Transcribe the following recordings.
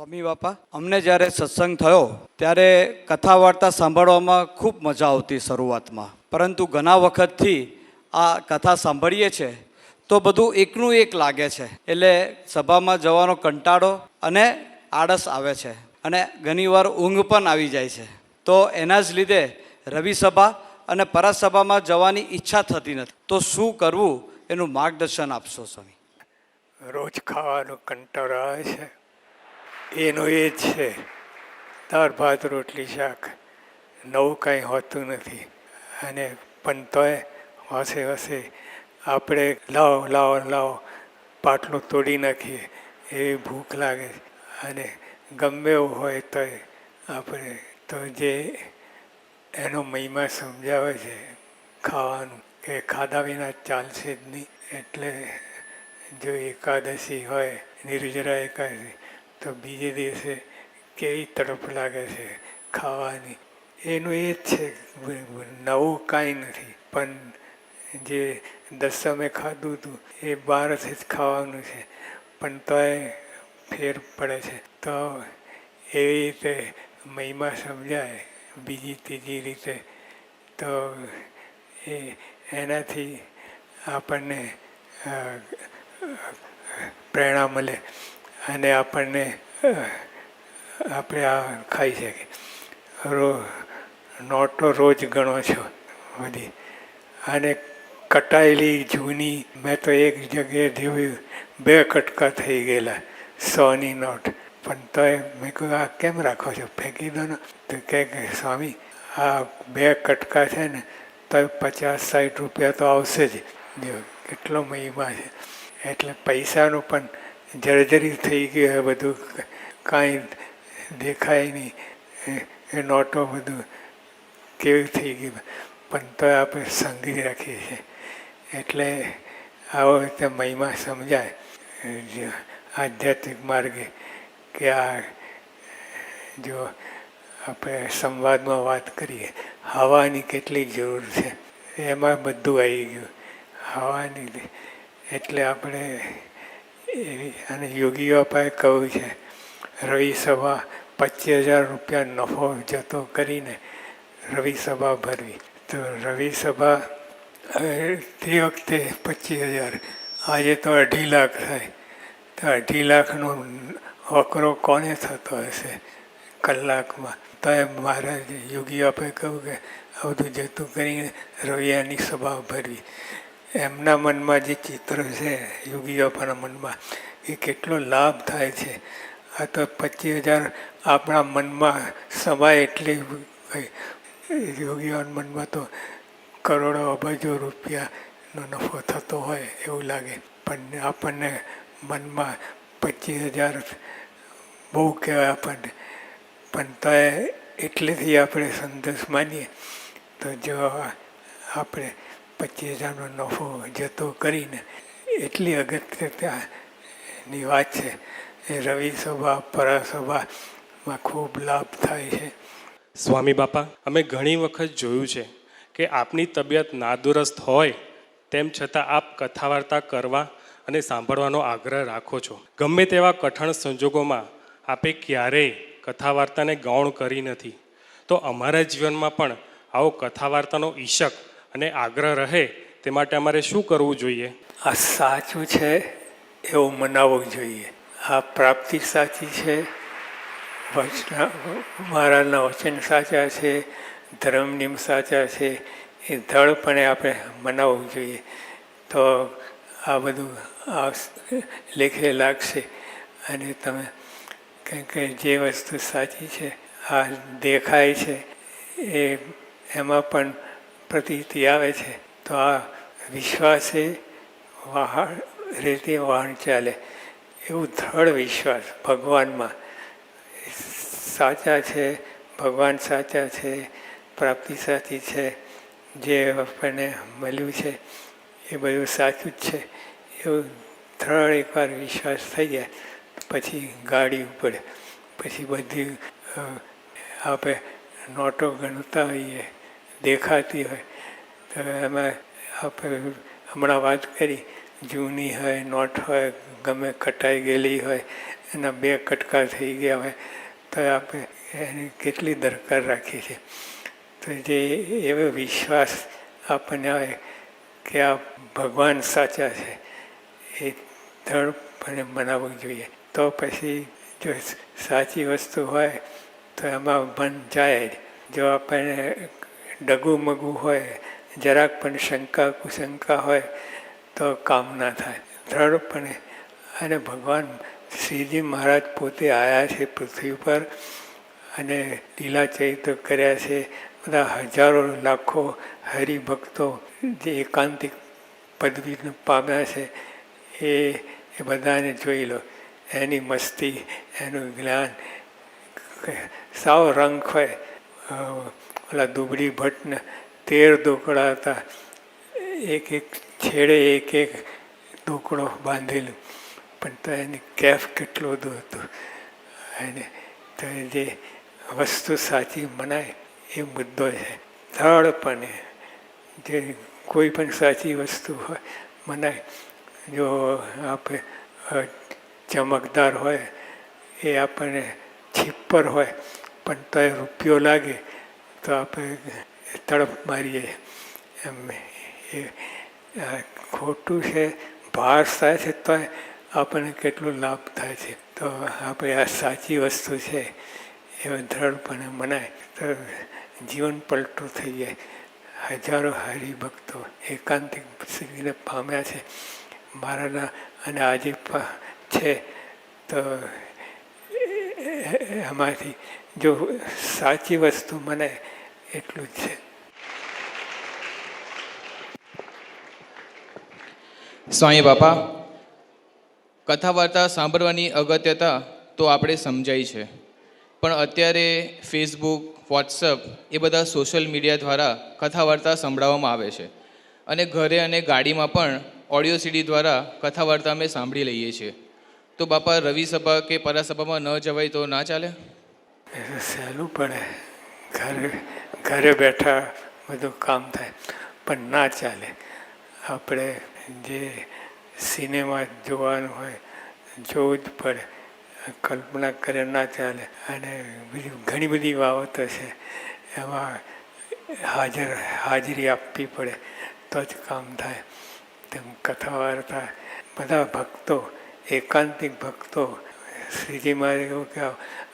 સ્વામી બાપા, અમને જ્યારે સત્સંગ થયો ત્યારે કથા વાર્તા સાંભળવામાં ખૂબ મજા આવતી શરૂઆતમાં, પરંતુ ઘણા વખતથી આ કથા સાંભળીએ છીએ તો બધું એકનું એક લાગે છે, એટલે સભામાં જવાનો કંટાળો અને આળસ આવે છે અને ઘણીવાર ઊંઘ પણ આવી જાય છે. તો એના જ લીધે રવિ સભા અને પરાસભામાં જવાની ઈચ્છા થતી નથી. તો શું કરવું એનું માર્ગદર્શન આપશો સ્વામી? રોજ ખાવાનો કંટાળો આવે છે, એનો એ જ છે દાળ ભાત રોટલી શાક, નવું કાંઈ હોતું નથી. અને પણ તોય હોશે હોશે આપણે લાવો લાવો લાવો પાટલું તોડી નાખીએ, એવી ભૂખ લાગે. અને ગમે એવું હોય તોય આપણે તો જે એનો મહિમા સમજાવે છે ખાવાનું, કે ખાધા વિના ચાલશે જ નહીં. એટલે જો એકાદશી હોય, નિર્જરા એકાદશી, તો બીજે દિવસે કેવી તડપ લાગે છે ખાવાની. એનું એ જ છે, નવું કાંઈ નથી. પણ જે દસમે ખાધું હતું એ બહારથી જ ખાવાનું છે, પણ તોય ફેર પડે છે. તો એવી રીતે મહિમા સમજાય બીજી ત્રીજી રીતે, તો એનાથી આપણને પ્રેરણા મળે અને આપણને આપણે આ ખાઈ શકીએ. નોટો રોજ ગણો છો બધી, અને કટાયેલી જૂની, મેં તો એક જગ્યાએ જોયું 2 કટકા થઈ ગયેલા 100ની નોટ. પણ તોય મેં કહ્યું આ કેમ રાખો છો, ફેંકી દો ને. તો કહે કે સ્વામી આ 2 કટકા છે ને તો 50-60 રૂપિયા તો આવશે જ. જો કેટલો મહિમા છે. એટલે પૈસાનું પણ જર્જરી થઈ ગયું હોય, બધું કાંઈ દેખાય નહીં, એ નોટો બધું કેવી થઈ ગયું, પણ તો આપણે સંઘરી રાખીએ છીએ. એટલે આવો રીતે મહિમા સમજાય આધ્યાત્મિક માર્ગે. કે આ જો આપણે સંવાદમાં વાત કરીએ, હવાની કેટલી જરૂર છે, એમાં બધું આવી ગયું હવાની. એટલે આપણે અને યોગીઓ પાસે કહ્યું છે રવિ સભા 25,000 રૂપિયા નફો જતો કરીને રવિ સભા ભરવી. તો રવિ સભા તે વખતે 25,000, આજે તો 2.5 લાખ થાય. તો 2.5 લાખનો વકરો કોને થતો હશે કલાકમાં? તો એ મહારાજ યોગી આપણે કહ્યું કે આ બધું જતું કરીને રવિયાની સભા ભરવી. એમના મનમાં જે ચિત્ર છે યોગીઓના મનમાં, એ કેટલો લાભ થાય છે. આ તો 25,000 આપણા મનમાં સમાય એટલે યોગીઓના મનમાં તો કરોડો અબજો રૂપિયાનો નફો થતો હોય એવું લાગે. પણ આપણને મનમાં 25,000 બહુ કહેવાય આપણને, પણ તો એટલેથી આપણે સંતોષ માનીએ. તો જો આપણે 25,000નો નફો જતો કરીને, એટલી અગત્યની વાત છે. એ રવિ સભા પરાસભામાં ખૂબ લાભ થાય છે. સ્વામી બાપા, અમે ઘણી વખત જોયું છે કે આપની તબિયત નાદુરસ્ત હોય તેમ છતાં આપ કથા વાર્તા કરવા અને સાંભળવાનો આગ્રહ રાખો છો. ગમે તેવા કઠણ સંજોગોમાં આપે ક્યારેય કથા વાર્તાને ગૌણ કરી નથી. તો અમારા જીવનમાં પણ આવો કથા વાર્તાનો ઈશક અને આગ્રહ રહે તે માટે અમારે શું કરવું જોઈએ? આ સાચું છે એવું મનાવવું જોઈએ. આ પ્રાપ્તિ સાચી છે, મહારાજના વચન સાચા છે, ધર્મ નિયમ સાચા છે, એ દૃઢપણે આપણે મનાવવું જોઈએ. તો આ બધું આ લેખે લાગશે. અને તમે કંઈ કંઈ જે વસ્તુ સાચી છે, આ દેખાય છે, એમાં પણ પ્રતીતિ આવે છે. તો આ વિશ્વાસે રીતે વાહન ચાલે, એવું દ્રઢ વિશ્વાસ ભગવાનમાં સાચા છે, ભગવાન સાચા છે, પ્રાપ્તિ સાચી છે, જે આપણને મળ્યું છે એ બધું સાચું જ છે, એવું દ્રઢ એકવાર વિશ્વાસ થઈ જાય પછી ગાડી ઉપર પછી બધી આપણે નોટો ગણતા હોઈએ, દેખાતી હોય, તો એમાં આપણે હમણાં વાત કરી, જૂની હોય, નોટ હોય, ગમે કટાઈ ગયેલી હોય, એના 2 કટકા થઈ ગયા હોય તો આપણે એની કેટલી દરકાર રાખીએ છીએ. તો જે એવો વિશ્વાસ આપણને આવે કે આ ભગવાન સાચા છે એ દૃઢપણે મનાવવું જોઈએ. તો પછી જો સાચી વસ્તુ હોય તો એમાં મન જાય જ. જો આપણને ડગુમગું હોય, જરાક પણ શંકા કુશંકા હોય તો કામ ના થાય દૃઢપણે. અને ભગવાન શ્રીજી મહારાજ પોતે આવ્યા છે પૃથ્વી પર અને લીલા ચરિત્ર કર્યા છે. બધા હજારો લાખો હરિભક્તો જે એકાંતિક પદવીને પામ્યા છે એ બધાને જોઈ લો. એની મસ્તી, એનું જ્ઞાન સાવ રંગ હોય. ઓલા દુબળી ભટ્ટને 13 દોકડા હતા, એક છેડે એક દોકડો બાંધેલું, પણ તો એની કેફ કેટલું બધું હતું. અને તો જે વસ્તુ સાચી મનાય એ મુદ્દો છે. દૃઢપણે જે કોઈ પણ સાચી વસ્તુ હોય મનાય. જો આપણે ચમકદાર હોય એ આપણને છીપ્પર હોય પણ તો એ રૂપિયો લાગે તો આપણે તડપ મારીએ. એમ એ ખોટું છે, ભાર થાય છે તો આપણને કેટલો લાભ થાય છે. તો આપણે આ સાચી વસ્તુ છે એ દૃઢપણે મનાય તો જીવન પલટું થઈ જાય. હજારો હરિભક્તો એકાંતિક સ્થિતિને પામ્યા છે મારાના, અને આજે છે. તો એમાંથી જો સાચી વસ્તુ મનાય એટલું જ છે. સ્વામી બાપા, કથા વાર્તા સાંભળવાની અગત્યતા તો આપણે સમજાય છે, પણ અત્યારે ફેસબુક, વોટ્સઅપ એ બધા સોશિયલ મીડિયા દ્વારા કથા વાર્તા સંભળાવવામાં આવે છે, અને ઘરે અને ગાડીમાં પણ ઓડિયો સીડી દ્વારા કથા વાર્તા અમે સાંભળી લઈએ છીએ. તો બાપા, રવિ સભા કે પરાસભામાં ન જવાય તો ના ચાલે? સહેલું પડે, ઘરે બેઠા બધું કામ થાય, પણ ના ચાલે. આપણે જે સિનેમા જોવાનું હોય જોવું જ પડે. કલ્પના કરે ના ચાલે. અને બીજી ઘણી બધી બાબતો છે એમાં હાજરી આપવી પડે તો જ કામ થાય. તેમ કથા વાર્તા બધા ભક્તો, એકાંતિક ભક્તો, શ્રીજી મહારાજ એવું કે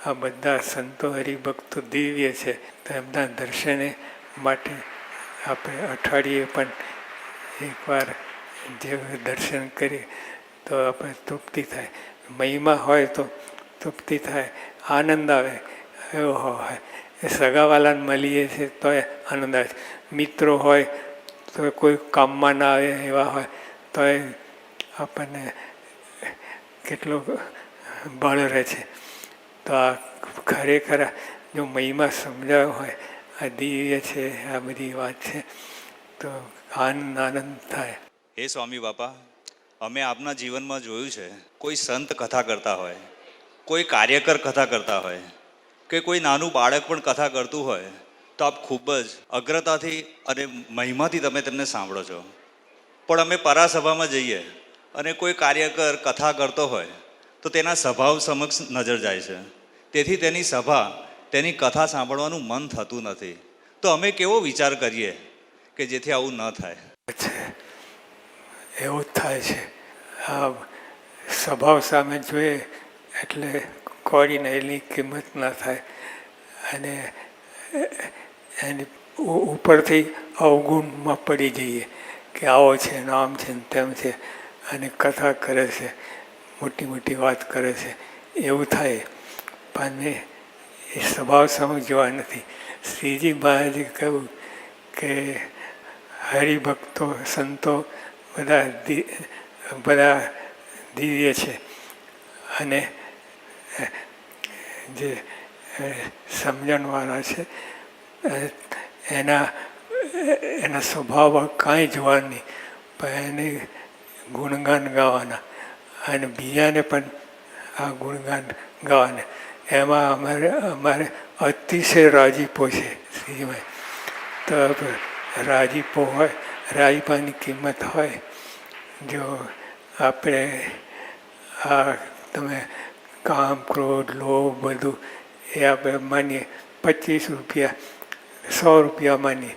આ બધા સંતો હરિભક્તો દિવ્ય છે, તો એમના દર્શને માટે આપણે અઠવાડિયે પણ એકવાર જે દર્શન કરીએ તો આપણે તૃપ્તિ થાય. મહિમા હોય તો તૃપ્તિ થાય, આનંદ આવે. એવો હોય એ સગાવાલાને મળીએ છીએ તો આનંદ આવે. મિત્રો હોય તો કોઈ કામમાં ના આવે એવા હોય તો આપણને કેટલું બળ રહે છે. તો આ ખરેખર જો મહિમા સમજાયો હોય, આ દિવ્ય છે, આ બધી વાત છે, તો આનંદ થાય. હે સ્વામી બાપા, અમે આપના જીવનમાં જોયું છે, કોઈ સંત કથા કરતા હોય, કોઈ કાર્યકર કથા કરતા હોય, કે કોઈ નાનું બાળક પણ કથા કરતું હોય તો આપ ખૂબ જ અગ્રતાથી અને મહિમાથી તમે તેમને સાંભળો છો. પણ અમે પરાસભામાં જઈએ અને કોઈ કાર્યકર કથા કરતો હોય તો તેના સ્વભાવ સમક્ષ નજર જાય છે. તેથી તેની સભા, તેની કથા સાંભળવાનું મન થતું નથી. તો અમે કેવો વિચાર કરીએ કે જેથી આવું ન થાય? એવું જ થાય છે. આ સ્વભાવ સામે જોઈએ એટલે કોઈને એની કિંમત ના થાય, અને એની ઉપરથી અવગુણમાં પડી જઈએ કે આવો છે, આમ છે, તેમ છે, અને કથા કરે છે, મોટી મોટી વાત કરે છે, એવું થાય. પણ એ સ્વભાવ સમજવા નથી. શ્રીજી મહારાજે કહ્યું કે હરિભક્તો, સંતો બધા દિવ્ય છે, અને જે સમજણવાળા છે એના સ્વભાવ કાંઈ જોવા નહીં, પણ એને ગુણગાન ગાવાના અને બીજાને પણ આ ગુણગાન ગાવાના. એમાં અમારે અતિશય રાજીપો છે શ્રીજીમાં. તો રાજીપો હોય, રાજીપાની કિંમત હોય. જો આપણે આ તમે કામ ક્રોધ લોભ બધું એ આપણે માનીએ 25 રૂપિયા 100 રૂપિયા માનીએ,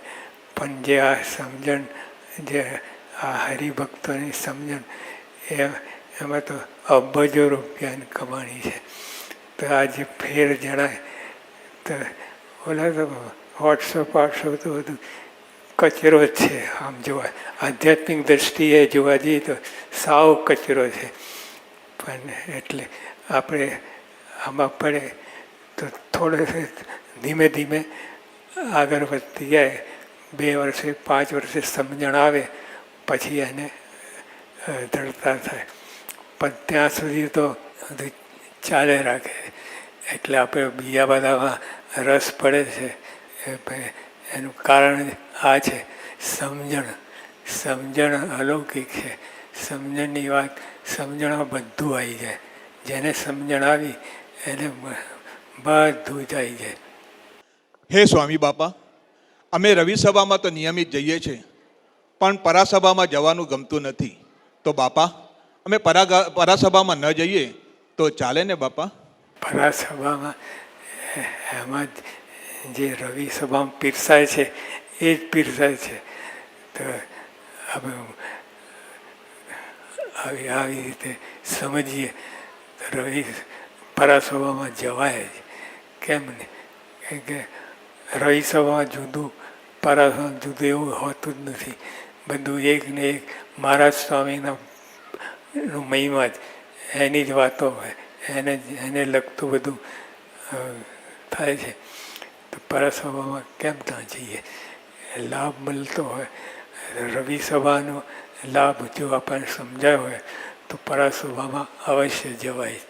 પણ જે આ સમજણ, જે આ હરિભક્તોની સમજણ, એમાં તો અબજો રૂપિયાની કમાણી છે. તો આ જે ફેર જણાય તો ઓલા તો વોટ્સઅપ તો બધું કચરો જ છે. આમ જોવા આધ્યાત્મિક દ્રષ્ટિએ જોવા જઈએ તો સાવ કચરો છે. પણ એટલે આપણે આમાં પડે તો થોડે ધીમે ધીમે આગળ વધતી જાય. 2 વર્ષે 5 વર્ષે સમજણ આવે પછી એને દ્રઢતા થાય. પણ ત્યાં સુધી તો બધું ચાલે રાખે. એટલે આપણે બીજા બધામાં રસ પડે છે. એનું કારણ આ છે સમજણ અલૌકિક છે. સમજણની વાત, સમજણમાં બધું આવી જાય. જેને સમજણ આવી એને બધું જ આવી જાય. હે સ્વામી બાપા, અમે રવિ સભામાં તો નિયમિત જઈએ છીએ, પણ પરાસભામાં જવાનું ગમતું નથી. તો બાપા, અમે પરાસભામાં ન જઈએ તો ચાલે ને બાપા? પરાસભામાં એમાં જે રવિ સભામાં પીરસાય છે એ જ પીરસાય છે. તો આવી રીતે સમજીએ તો રવિ પરાસભામાં જવાય જ. કેમ ને? કે રવિ સભામાં જુદું, પરાસભામાં જુદું એવું હોતું જ નથી. બધું એક ને એક મહારાજ સ્વામીના મહિમા જ, એની જ વાતો હોય, એને લગતું બધું થાય છે. તો પરાસભામાં કેમ ત્યાં જઈએ? લાભ મળતો હોય. રવિ સભાનો લાભ જો આપણને સમજાયો હોય તો પરાસભામાં અવશ્ય જવાય.